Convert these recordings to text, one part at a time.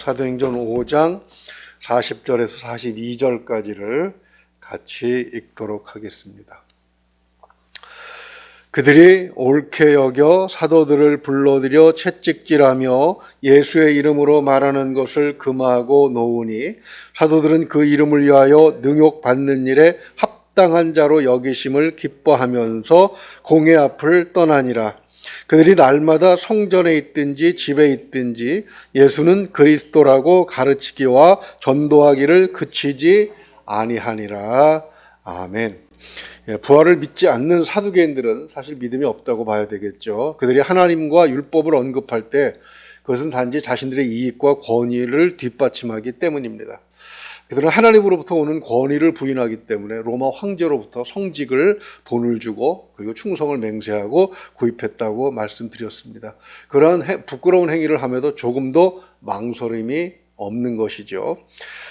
사도행전 5장 40절에서 42절까지를 같이 읽도록 하겠습니다. 그들이 옳게 여겨 사도들을 불러들여 채찍질하며 예수의 이름으로 말하는 것을 금하고 놓으니 사도들은 그 이름을 위하여 능욕받는 일에 합당한 자로 여기심을 기뻐하면서 공회 앞을 떠나니라. 그들이 날마다 성전에 있든지 집에 있든지 예수는 그리스도라고 가르치기와 전도하기를 그치지 아니하니라. 아멘. 부활을 믿지 않는 사두개인들은 사실 믿음이 없다고 봐야 되겠죠. 그들이 하나님과 율법을 언급할 때 그것은 단지 자신들의 이익과 권위를 뒷받침하기 때문입니다. 그들은 하나님으로부터 오는 권위를 부인하기 때문에 로마 황제로부터 성직을 돈을 주고 그리고 충성을 맹세하고 구입했다고 말씀드렸습니다. 그러한 부끄러운 행위를 함에도 조금도 망설임이 없는 것이죠.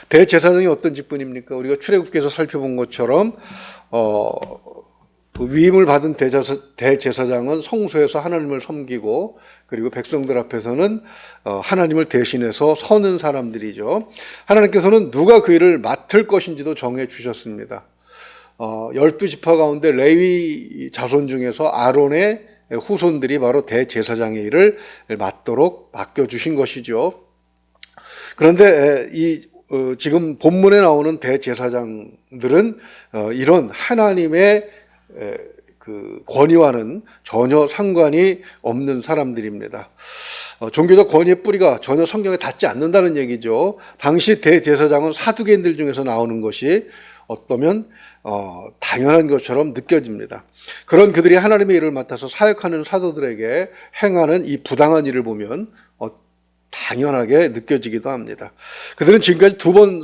대제사장이 어떤 직분입니까? 우리가 출애굽기에서 살펴본 것처럼 그 위임을 받은 대제사장은 성소에서 하나님을 섬기고 그리고 백성들 앞에서는 하나님을 대신해서 서는 사람들이죠. 하나님께서는 누가 그 일을 맡을 것인지도 정해 주셨습니다. 12지파 가운데 레위 자손 중에서 아론의 후손들이 바로 대제사장의 일을 맡도록 맡겨주신 것이죠. 그런데 지금 본문에 나오는 대제사장들은 이런 하나님의 그 권위와는 전혀 상관이 없는 사람들입니다. 종교적 권위의 뿌리가 전혀 성경에 닿지 않는다는 얘기죠. 당시 대제사장은 사두개인들 중에서 나오는 것이 어떠면 당연한 것처럼 느껴집니다. 그런 그들이 하나님의 일을 맡아서 사역하는 사도들에게 행하는 이 부당한 일을 보면 당연하게 느껴지기도 합니다. 그들은 지금까지 두 번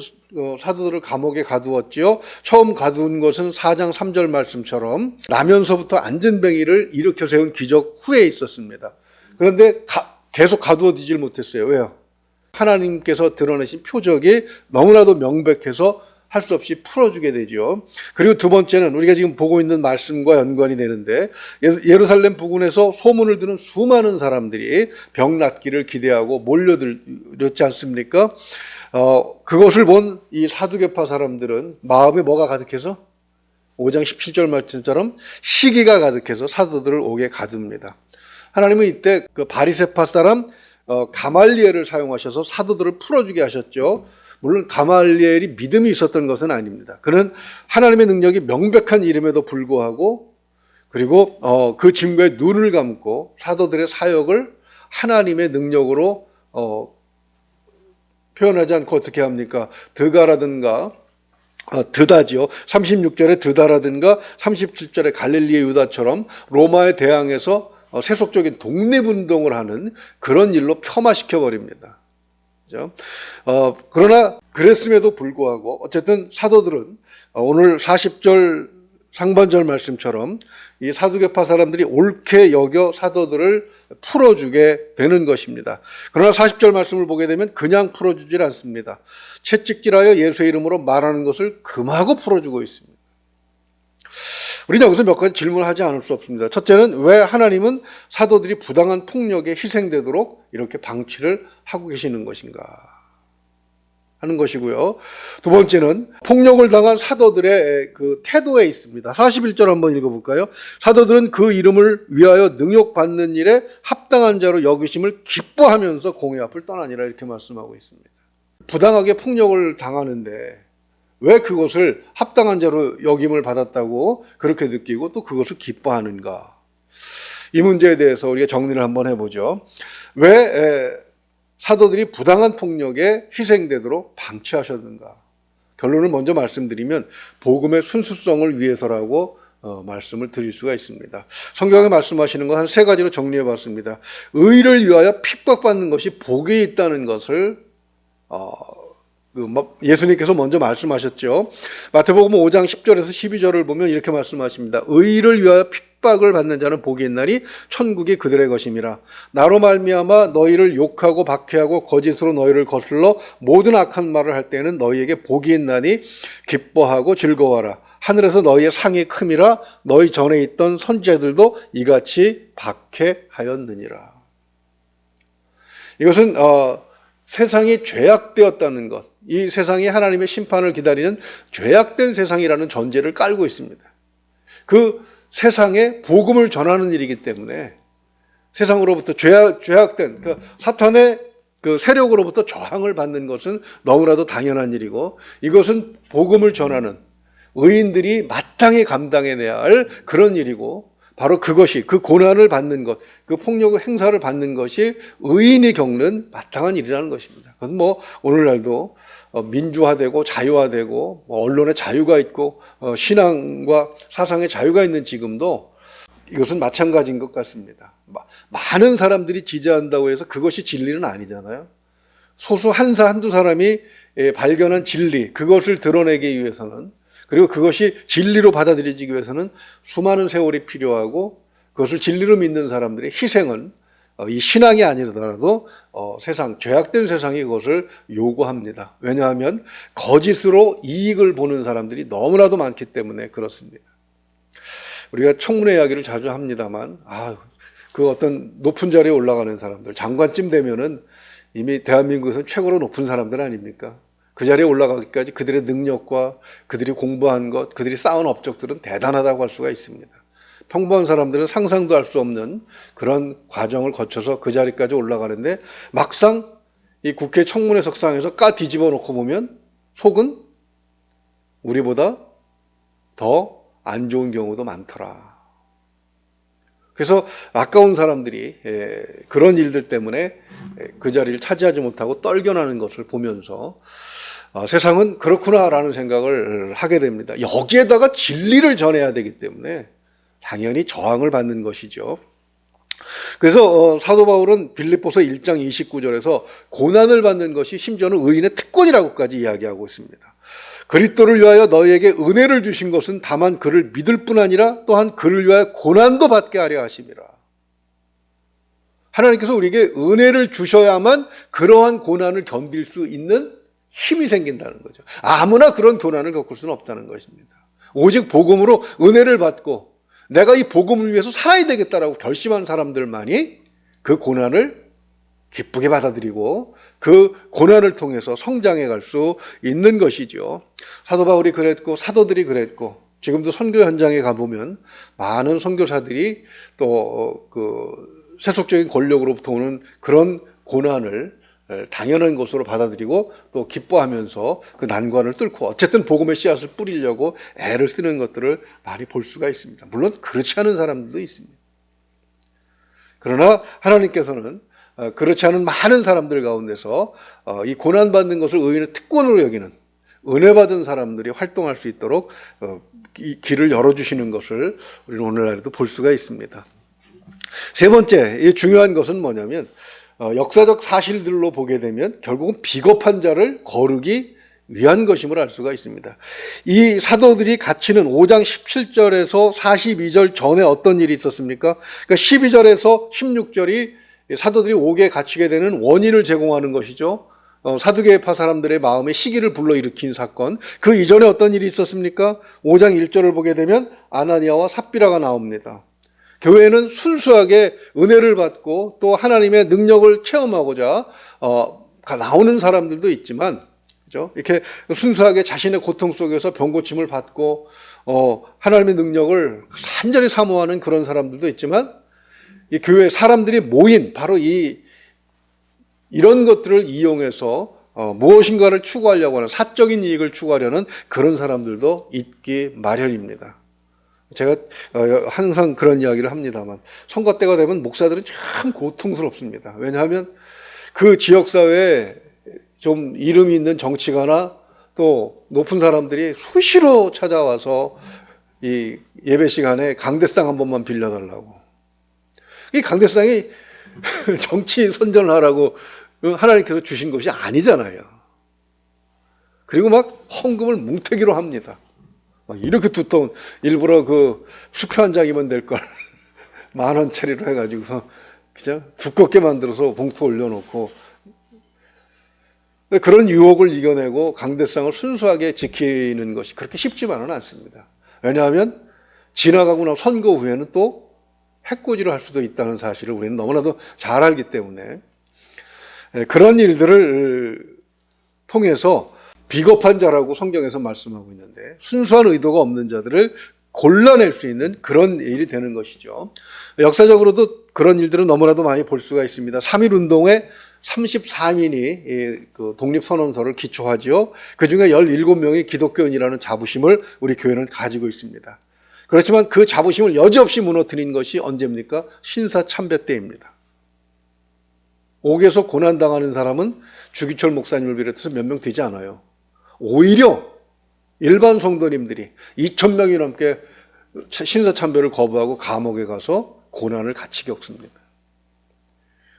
사도들을 감옥에 가두었지요. 처음 가두은 것은 4장 3절 말씀처럼 나면서부터 안전뱅이를 일으켜 세운 기적 후에 있었습니다. 그런데 계속 가두어지질 못했어요. 왜요? 하나님께서 드러내신 표적이 너무나도 명백해서 할 수 없이 풀어주게 되죠. 그리고 두 번째는 우리가 지금 보고 있는 말씀과 연관이 되는데 예루살렘 부근에서 소문을 듣는 수많은 사람들이 병 낫기를 기대하고 몰려들었지 않습니까? 그것을 본 이 사두개파 사람들은 마음에 뭐가 가득해서 5장 17절 말씀처럼 시기가 가득해서 사도들을 옥에 가둡니다. 하나님은 이때 그 바리새파 사람 가말리엘을 사용하셔서 사도들을 풀어주게 하셨죠. 물론 가말리엘이 믿음이 있었던 것은 아닙니다. 그는 하나님의 능력이 명백한 이름에도 불구하고 그리고 그 증거에 눈을 감고 사도들의 사역을 하나님의 능력으로 표현하지 않고 어떻게 합니까? 드가라든가 드다지요. 36절에 드다라든가 37절에 갈릴리의 유다처럼 로마에 대항해서 세속적인 독립운동을 하는 그런 일로 폄하시켜 버립니다. 그러나 그랬음에도 불구하고 어쨌든 사도들은 오늘 40절 상반절 말씀처럼 이 사두개파 사람들이 옳게 여겨 사도들을 풀어주게 되는 것입니다. 그러나 40절 말씀을 보게 되면 그냥 풀어주질 않습니다. 채찍질하여 예수의 이름으로 말하는 것을 금하고 풀어주고 있습니다. 우리는 여기서 몇 가지 질문을 하지 않을 수 없습니다. 첫째는 왜 하나님은 사도들이 부당한 폭력에 희생되도록 이렇게 방치를 하고 계시는 것인가 하는 것이고요. 두 번째는 폭력을 당한 사도들의 그 태도에 있습니다. 41절 한번 읽어볼까요? 사도들은 그 이름을 위하여 능욕받는 일에 합당한 자로 여기심을 기뻐하면서 공회 앞을 떠나니라 이렇게 말씀하고 있습니다. 부당하게 폭력을 당하는데 왜 그것을 합당한 자로 여김을 받았다고 그렇게 느끼고 또 그것을 기뻐하는가? 이 문제에 대해서 우리가 정리를 한번 해보죠. 왜 사도들이 부당한 폭력에 희생되도록 방치하셨는가? 결론을 먼저 말씀드리면 복음의 순수성을 위해서라고 말씀을 드릴 수가 있습니다. 성경에 말씀하시는 거 한 세 가지로 정리해 봤습니다. 의를 위하여 핍박받는 것이 복이 있다는 것을 예수님께서 먼저 말씀하셨죠. 마태복음 5장 10절에서 12절을 보면 이렇게 말씀하십니다. 의를 위하여 핍박을 받는 자는 복이 있나니 천국이 그들의 것임이라. 나로 말미암아 너희를 욕하고 박해하고 거짓으로 너희를 거슬러 모든 악한 말을 할 때는 너희에게 복이 있나니 기뻐하고 즐거워하라. 하늘에서 너희의 상이 큼이라. 너희 전에 있던 선지자들도 이같이 박해하였느니라. 이것은 세상이 죄악되었다는 것, 이 세상이 하나님의 심판을 기다리는 죄악된 세상이라는 전제를 깔고 있습니다. 그 세상에 복음을 전하는 일이기 때문에 세상으로부터 죄악된 그 사탄의 그 세력으로부터 저항을 받는 것은 너무나도 당연한 일이고, 이것은 복음을 전하는 의인들이 마땅히 감당해내야 할 그런 일이고, 바로 그것이, 그 고난을 받는 것, 그 폭력의 행사를 받는 것이 의인이 겪는 마땅한 일이라는 것입니다. 그건 뭐 오늘날도 민주화되고 자유화되고 언론의 자유가 있고 신앙과 사상의 자유가 있는 지금도 이것은 마찬가지인 것 같습니다. 많은 사람들이 지지한다고 해서 그것이 진리는 아니잖아요. 소수 한두 사람이 발견한 진리, 그것을 드러내기 위해서는, 그리고 그것이 진리로 받아들여지기 위해서는 수많은 세월이 필요하고, 그것을 진리로 믿는 사람들의 희생은 이 신앙이 아니더라도 세상, 죄악된 세상이 그것을 요구합니다. 왜냐하면 거짓으로 이익을 보는 사람들이 너무나도 많기 때문에 그렇습니다. 우리가 청문회 이야기를 자주 합니다만, 그 어떤 높은 자리에 올라가는 사람들, 장관쯤 되면은 이미 대한민국에서 최고로 높은 사람들 아닙니까? 그 자리에 올라가기까지 그들의 능력과 그들이 공부한 것, 그들이 쌓은 업적들은 대단하다고 할 수가 있습니다. 평범한 사람들은 상상도 할 수 없는 그런 과정을 거쳐서 그 자리까지 올라가는데, 막상 이 국회 청문회 석상에서 뒤집어 놓고 보면 속은 우리보다 더 안 좋은 경우도 많더라. 그래서 아까운 사람들이 그런 일들 때문에 그 자리를 차지하지 못하고 떨겨나는 것을 보면서 세상은 그렇구나라는 생각을 하게 됩니다. 여기에다가 진리를 전해야 되기 때문에 당연히 저항을 받는 것이죠. 그래서 사도 바울은 빌립보서 1장 29절에서 고난을 받는 것이 심지어는 의인의 특권이라고까지 이야기하고 있습니다. 그리스도를 위하여 너희에게 은혜를 주신 것은 다만 그를 믿을 뿐 아니라 또한 그를 위하여 고난도 받게 하려 하심이라. 하나님께서 우리에게 은혜를 주셔야만 그러한 고난을 견딜 수 있는 힘이 생긴다는 거죠. 아무나 그런 고난을 겪을 수는 없다는 것입니다. 오직 복음으로 은혜를 받고 내가 이 복음을 위해서 살아야 되겠다라고 결심한 사람들만이 그 고난을 기쁘게 받아들이고 그 고난을 통해서 성장해 갈 수 있는 것이죠. 사도 바울이 그랬고 사도들이 그랬고, 지금도 선교 현장에 가보면 많은 선교사들이 또 그 세속적인 권력으로부터 오는 그런 고난을 당연한 것으로 받아들이고 또 기뻐하면서 그 난관을 뚫고 어쨌든 복음의 씨앗을 뿌리려고 애를 쓰는 것들을 많이 볼 수가 있습니다. 물론 그렇지 않은 사람들도 있습니다. 그러나 하나님께서는 그렇지 않은 많은 사람들 가운데서 이 고난받는 것을 의인의 특권으로 여기는 은혜 받은 사람들이 활동할 수 있도록 이 길을 열어주시는 것을 우리는 오늘날에도 볼 수가 있습니다. 세 번째, 이 중요한 것은 뭐냐면 역사적 사실들로 보게 되면 결국은 비겁한 자를 거르기 위한 것임을 알 수가 있습니다. 이 사도들이 갇히는 5장 17절에서 42절 전에 어떤 일이 있었습니까? 그러니까 12절에서 16절이 사도들이 옥에 갇히게 되는 원인을 제공하는 것이죠. 사두개파 사람들의 마음에 시기를 불러일으킨 사건. 그 이전에 어떤 일이 있었습니까? 5장 1절을 보게 되면 아나니아와 삽비라가 나옵니다. 교회는 순수하게 은혜를 받고 또 하나님의 능력을 체험하고자 나오는 사람들도 있지만, 그죠? 이렇게 순수하게 자신의 고통 속에서 병고침을 받고 하나님의 능력을 간절히 사모하는 그런 사람들도 있지만, 이 교회 사람들이 모인 바로 이런 것들을 이용해서 무엇인가를 추구하려고 하는, 사적인 이익을 추구하려는 그런 사람들도 있기 마련입니다. 제가 항상 그런 이야기를 합니다만, 선거 때가 되면 목사들은 참 고통스럽습니다. 왜냐하면 그 지역사회에 좀 이름이 있는 정치가나 또 높은 사람들이 수시로 찾아와서 이 예배 시간에 강대상 한 번만 빌려달라고. 이 강대상이 정치 선전을 하라고 하나님께서 주신 것이 아니잖아요. 그리고 막 헌금을 뭉태기로 합니다. 막 이렇게 두꺼운, 일부러 그 수표 한 장이면 될 걸 10,000원짜리로 해가지고 그죠? 두껍게 만들어서 봉투 올려놓고, 그런 유혹을 이겨내고 강대상을 순수하게 지키는 것이 그렇게 쉽지만은 않습니다. 왜냐하면 지나가고 나서 선거 후에는 또 해코지를 할 수도 있다는 사실을 우리는 너무나도 잘 알기 때문에. 그런 일들을 통해서 비겁한 자라고 성경에서 말씀하고 있는데 순수한 의도가 없는 자들을 골라낼 수 있는 그런 일이 되는 것이죠. 역사적으로도 그런 일들은 너무나도 많이 볼 수가 있습니다. 3.1운동에 34인이 그 독립선언서를 기초하지요. 그 중에 17명이 기독교인이라는 자부심을 우리 교회는 가지고 있습니다. 그렇지만 그 자부심을 여지없이 무너뜨린 것이 언제입니까? 신사참배 때입니다. 옥에서 고난당하는 사람은 주기철 목사님을 비롯해서 몇 명 되지 않아요. 오히려 일반 성도님들이 2,000명이 넘게 신사참배를 거부하고 감옥에 가서 고난을 같이 겪습니다.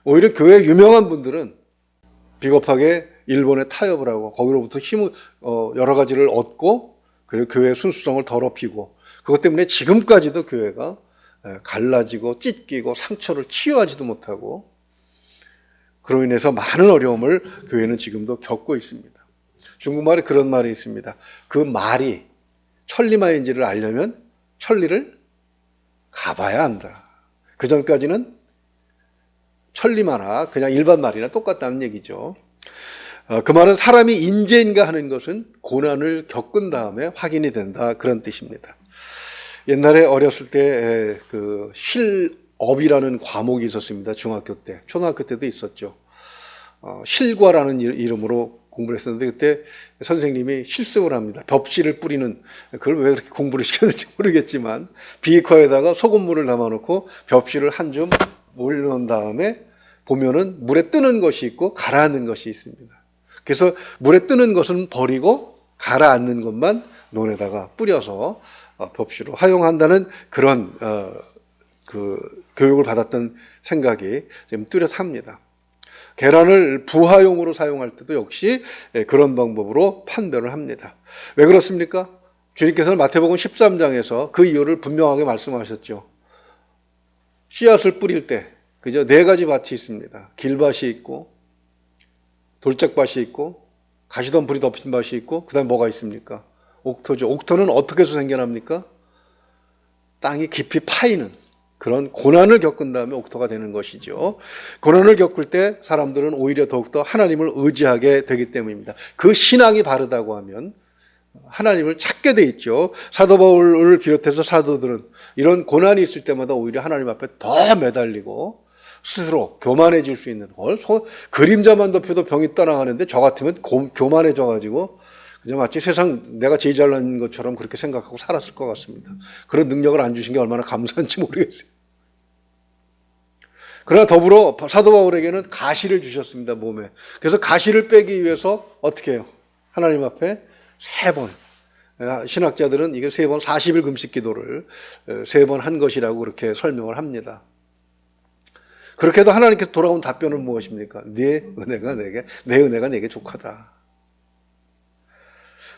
오히려 교회 유명한 분들은 비겁하게 일본에 타협을 하고 거기로부터 힘을 여러 가지를 얻고 그리고 교회의 순수성을 더럽히고 그것 때문에 지금까지도 교회가 갈라지고 찢기고 상처를 치유하지도 못하고 그로 인해서 많은 어려움을 교회는 지금도 겪고 있습니다. 중국말에 그런 말이 있습니다. 그 말이 천리마인지를 알려면 천리를 가봐야 한다. 그 전까지는 천리마나 그냥 일반 말이나 똑같다는 얘기죠. 그 말은 사람이 인재인가 하는 것은 고난을 겪은 다음에 확인이 된다. 그런 뜻입니다. 옛날에 어렸을 때 그 실업이라는 과목이 있었습니다. 중학교 때. 초등학교 때도 있었죠. 실과라는 이름으로 공부를 했었는데 그때 선생님이 실습을 합니다. 벽지를 뿌리는 그걸 왜 그렇게 공부를 시켰는지 모르겠지만 비커에다가 소금물을 담아놓고 벽지를 한 줌 올려놓은 다음에 보면은 물에 뜨는 것이 있고 가라앉는 것이 있습니다. 그래서 물에 뜨는 것은 버리고 가라앉는 것만 논에다가 뿌려서 벽지로 활용한다는 그런 그 교육을 받았던 생각이 지금 뚜렷합니다. 계란을 부화용으로 사용할 때도 역시 그런 방법으로 판별을 합니다. 왜 그렇습니까? 주님께서는 마태복음 13장에서 그 이유를 분명하게 말씀하셨죠. 씨앗을 뿌릴 때 그죠? 4가지 밭이 있습니다. 길밭이 있고 돌짝밭이 있고 가시덤불이 덮인 밭이 있고 그다음에 뭐가 있습니까? 옥토죠. 옥토는 어떻게 해서 생겨납니까? 땅이 깊이 파이는 그런 고난을 겪은 다음에 옥토가 되는 것이죠. 고난을 겪을 때 사람들은 오히려 더욱더 하나님을 의지하게 되기 때문입니다. 그 신앙이 바르다고 하면 하나님을 찾게 돼 있죠. 사도 바울을 비롯해서 사도들은 이런 고난이 있을 때마다 오히려 하나님 앞에 더 매달리고 스스로 교만해질 수 있는 그림자만 덮여도 병이 떠나가는데 저 같으면 교만해져가지고 그냥 마치 세상 내가 제일 잘난 것처럼 그렇게 생각하고 살았을 것 같습니다. 그런 능력을 안 주신 게 얼마나 감사한지 모르겠어요. 그러나 더불어 사도 바울에게는 가시를 주셨습니다, 몸에. 그래서 가시를 빼기 위해서 어떻게 해요? 하나님 앞에 3번. 신학자들은 이게 3번 40일 금식 기도를 3번 한 것이라고 그렇게 설명을 합니다. 그렇게 해도 하나님께서 돌아온 답변은 무엇입니까? 내 은혜가 내게 족하다.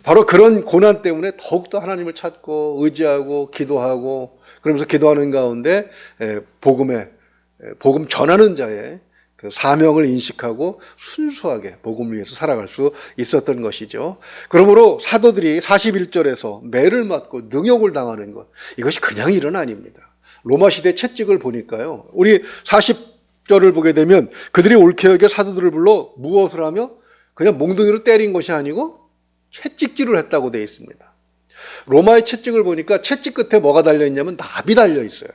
바로 그런 고난 때문에 더욱더 하나님을 찾고 의지하고 기도하고 그러면서 기도하는 가운데 복음 전하는 자의 그 사명을 인식하고 순수하게 복음을 위해서 살아갈 수 있었던 것이죠. 그러므로 사도들이 41절에서 매를 맞고 능욕을 당하는 것, 이것이 그냥 일은 아닙니다. 로마 시대 채찍을 보니까요. 우리 40절을 보게 되면 그들이 옳게 여겨 사도들을 불러 무엇을 하며 그냥 몽둥이로 때린 것이 아니고 채찍질을 했다고 되어 있습니다. 로마의 채찍을 보니까 채찍 끝에 뭐가 달려있냐면 납이 달려있어요.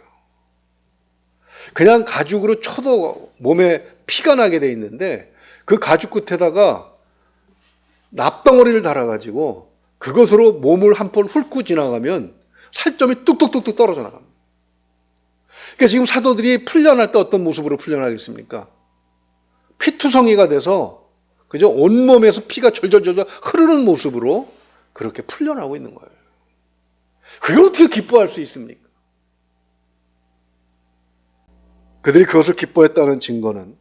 그냥 가죽으로 쳐도 몸에 피가 나게 되어 있는데 그 가죽 끝에다가 납덩어리를 달아가지고 그것으로 몸을 한 번 훑고 지나가면 살점이 뚝뚝뚝뚝 떨어져 나갑니다. 그러니까 지금 사도들이 풀려날 때 어떤 모습으로 풀려나겠습니까? 피투성이가 돼서 그죠? 온몸에서 피가 절절절절 흐르는 모습으로 그렇게 풀려나고 있는 거예요. 그게 어떻게 기뻐할 수 있습니까? 그들이 그것을 기뻐했다는 증거는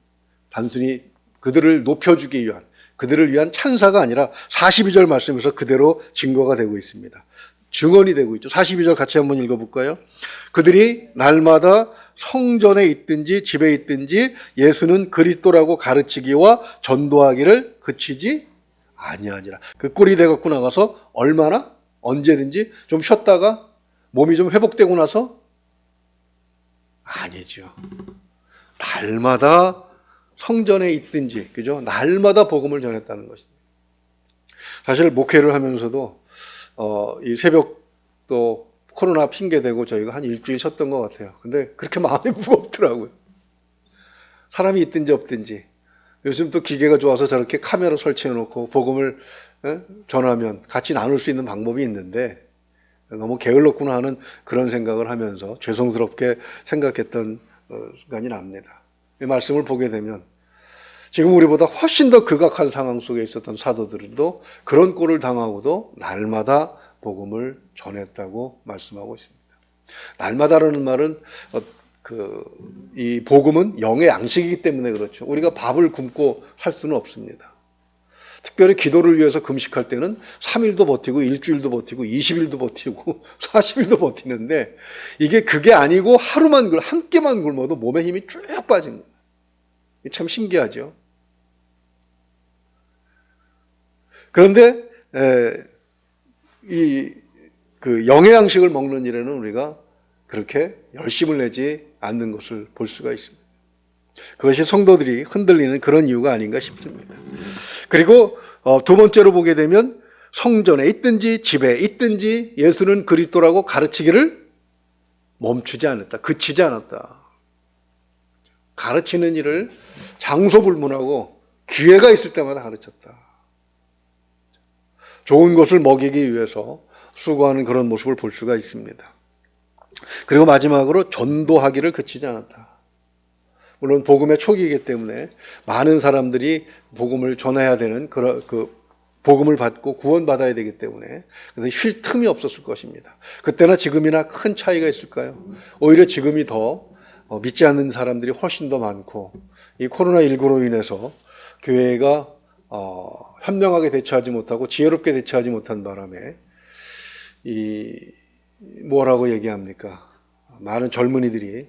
단순히 그들을 높여주기 위한, 그들을 위한 찬사가 아니라 42절 말씀에서 그대로 증거가 되고 있습니다. 증언이 되고 있죠. 42절 같이 한번 읽어볼까요? 그들이 날마다 성전에 있든지 집에 있든지 예수는 그리스도라고 가르치기와 전도하기를 그치지 아니하니라. 그 꼴이 돼갖고 나가서 얼마나 언제든지 좀 쉬었다가 몸이 좀 회복되고 나서 아니죠. 날마다 성전에 있든지, 그죠? 날마다 복음을 전했다는 것입니다. 사실 목회를 하면서도 이 새벽도 코로나 핑계대고 저희가 한 일주일 쉬었던 것 같아요. 근데 그렇게 마음이 무겁더라고요. 사람이 있든지 없든지. 요즘 또 기계가 좋아서 저렇게 카메라 설치해 놓고 복음을 전하면 같이 나눌 수 있는 방법이 있는데 너무 게을렀구나 하는 그런 생각을 하면서 죄송스럽게 생각했던 순간이 납니다. 이 말씀을 보게 되면 지금 우리보다 훨씬 더 극악한 상황 속에 있었던 사도들도 그런 꼴을 당하고도 날마다 복음을 전했다고 말씀하고 있습니다. 날마다라는 말은 이 복음은 영의 양식이기 때문에 그렇죠. 우리가 밥을 굶고 살 수는 없습니다. 특별히 기도를 위해서 금식할 때는 3일도 버티고 일주일도 버티고 20일도 버티고 40일도 버티는데 이게 그게 아니고 한 끼만 굶어도 몸에 힘이 쭉 빠진 거예요. 참 신기하죠. 그런데 그 영의 양식을 먹는 일에는 우리가 그렇게 열심을 내지 않는 것을 볼 수가 있습니다. 그것이 성도들이 흔들리는 그런 이유가 아닌가 싶습니다. 그리고 두 번째로 보게 되면 성전에 있든지 집에 있든지 예수는 그리스도라고 가르치기를 멈추지 않았다. 그치지 않았다. 가르치는 일을 장소 불문하고 기회가 있을 때마다 가르쳤다. 좋은 것을 먹이기 위해서 수고하는 그런 모습을 볼 수가 있습니다. 그리고 마지막으로 전도하기를 그치지 않았다. 물론 복음의 초기이기 때문에 많은 사람들이 복음을 전해야 되는 그 복음을 받고 구원받아야 되기 때문에 그래서 쉴 틈이 없었을 것입니다. 그때나 지금이나 큰 차이가 있을까요? 오히려 지금이 더 믿지 않는 사람들이 훨씬 더 많고 이 코로나19로 인해서 교회가 현명하게 대처하지 못하고 지혜롭게 대처하지 못한 바람에 뭐라고 얘기합니까? 많은 젊은이들이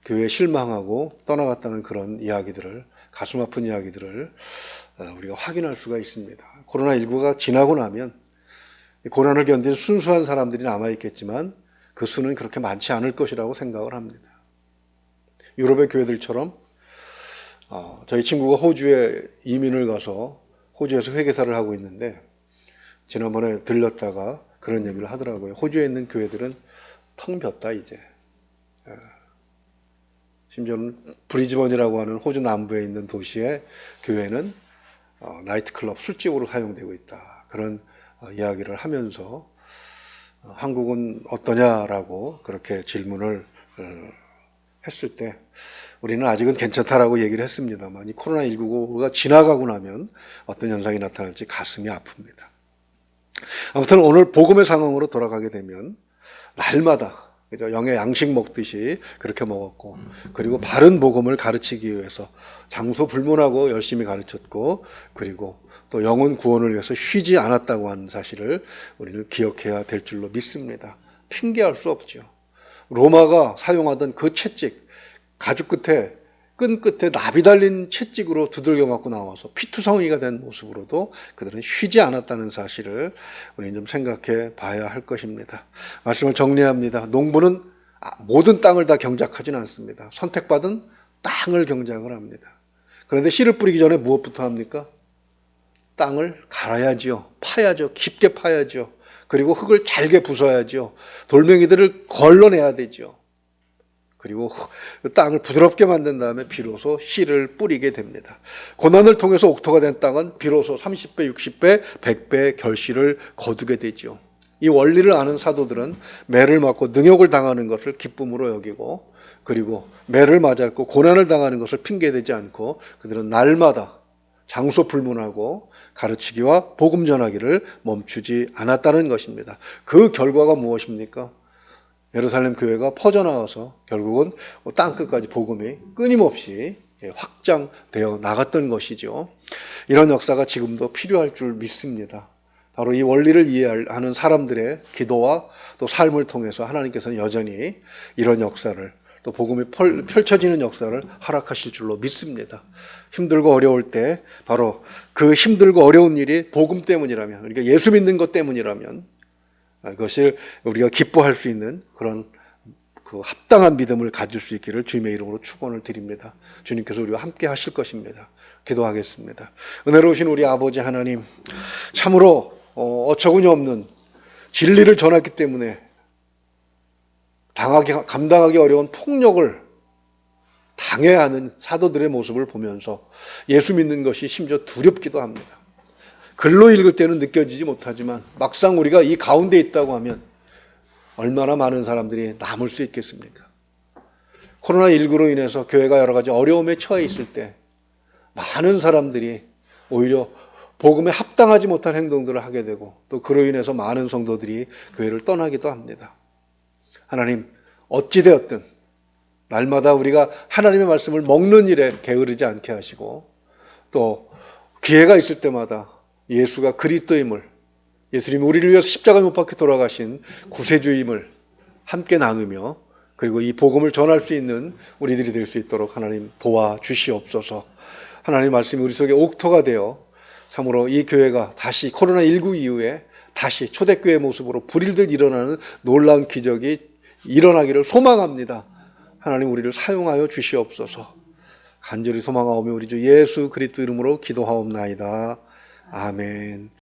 교회에 실망하고 떠나갔다는 그런 이야기들을, 가슴 아픈 이야기들을 우리가 확인할 수가 있습니다. 코로나19가 지나고 나면 고난을 견딘 순수한 사람들이 남아있겠지만 그 수는 그렇게 많지 않을 것이라고 생각을 합니다. 유럽의 교회들처럼 저희 친구가 호주에 이민을 가서 호주에서 회계사를 하고 있는데 지난번에 들렸다가 그런 얘기를 하더라고요. 호주에 있는 교회들은 텅 볐다 이제. 심지어는 브리즈번이라고 하는 호주 남부에 있는 도시의 교회는 나이트클럽 술집으로 사용되고 있다. 그런 이야기를 하면서 한국은 어떠냐라고 그렇게 질문을 했을 때 우리는 아직은 괜찮다라고 얘기를 했습니다만 이 코로나19가 지나가고 나면 어떤 현상이 나타날지 가슴이 아픕니다. 아무튼 오늘 복음의 상황으로 돌아가게 되면 날마다 영의 양식 먹듯이 그렇게 먹었고 그리고 바른 복음을 가르치기 위해서 장소 불문하고 열심히 가르쳤고 그리고 또 영혼 구원을 위해서 쉬지 않았다고 하는 사실을 우리는 기억해야 될 줄로 믿습니다. 핑계할 수 없죠. 로마가 사용하던 그 채찍, 가죽 끝에 끈 끝에 나비 달린 채찍으로 두들겨 맞고 나와서 피투성이가 된 모습으로도 그들은 쉬지 않았다는 사실을 우리는 좀 생각해 봐야 할 것입니다. 말씀을 정리합니다. 농부는 모든 땅을 다 경작하지는 않습니다. 선택받은 땅을 경작을 합니다. 그런데 씨를 뿌리기 전에 무엇부터 합니까? 땅을 갈아야지요. 파야죠. 깊게 파야죠. 그리고 흙을 잘게 부숴야죠. 돌멩이들을 걸러내야 되죠. 그리고 땅을 부드럽게 만든 다음에 비로소 씨를 뿌리게 됩니다. 고난을 통해서 옥토가 된 땅은 비로소 30배, 60배, 100배의 결실을 거두게 되죠. 이 원리를 아는 사도들은 매를 맞고 능욕을 당하는 것을 기쁨으로 여기고 그리고 매를 맞았고 고난을 당하는 것을 핑계대지 않고 그들은 날마다 장소 불문하고 가르치기와 복음 전하기를 멈추지 않았다는 것입니다. 그 결과가 무엇입니까? 예루살렘 교회가 퍼져나와서 결국은 땅끝까지 복음이 끊임없이 확장되어 나갔던 것이죠. 이런 역사가 지금도 필요할 줄 믿습니다. 바로 이 원리를 이해하는 사람들의 기도와 또 삶을 통해서 하나님께서는 여전히 이런 역사를 또 복음이 펼쳐지는 역사를 허락하실 줄로 믿습니다. 힘들고 어려울 때 바로 그 힘들고 어려운 일이 복음 때문이라면 그러니까 예수 믿는 것 때문이라면 그것을 우리가 기뻐할 수 있는 그 합당한 믿음을 가질 수 있기를 주님의 이름으로 축원을 드립니다. 주님께서 우리와 함께 하실 것입니다. 기도하겠습니다. 은혜로우신 우리 아버지 하나님, 참으로 어처구니 없는 진리를 전했기 때문에 감당하기 어려운 폭력을 당해야 하는 사도들의 모습을 보면서 예수 믿는 것이 심지어 두렵기도 합니다. 글로 읽을 때는 느껴지지 못하지만 막상 우리가 이 가운데 있다고 하면 얼마나 많은 사람들이 남을 수 있겠습니까? 코로나19로 인해서 교회가 여러 가지 어려움에 처해 있을 때 많은 사람들이 오히려 복음에 합당하지 못한 행동들을 하게 되고 또 그로 인해서 많은 성도들이 교회를 떠나기도 합니다. 하나님, 어찌되었든 날마다 우리가 하나님의 말씀을 먹는 일에 게으르지 않게 하시고 또 기회가 있을 때마다 예수가 그리스도임을, 예수님이 우리를 위해서 십자가에 못 박혀 돌아가신 구세주임을 함께 나누며 그리고 이 복음을 전할 수 있는 우리들이 될 수 있도록 하나님 도와주시옵소서. 하나님 말씀이 우리 속에 옥토가 되어 참으로 이 교회가 다시 코로나19 이후에 다시 초대교회 모습으로 불일들 일어나는 놀라운 기적이 일어나기를 소망합니다. 하나님 우리를 사용하여 주시옵소서. 간절히 소망하오며 우리 주 예수 그리스도 이름으로 기도하옵나이다. 아멘.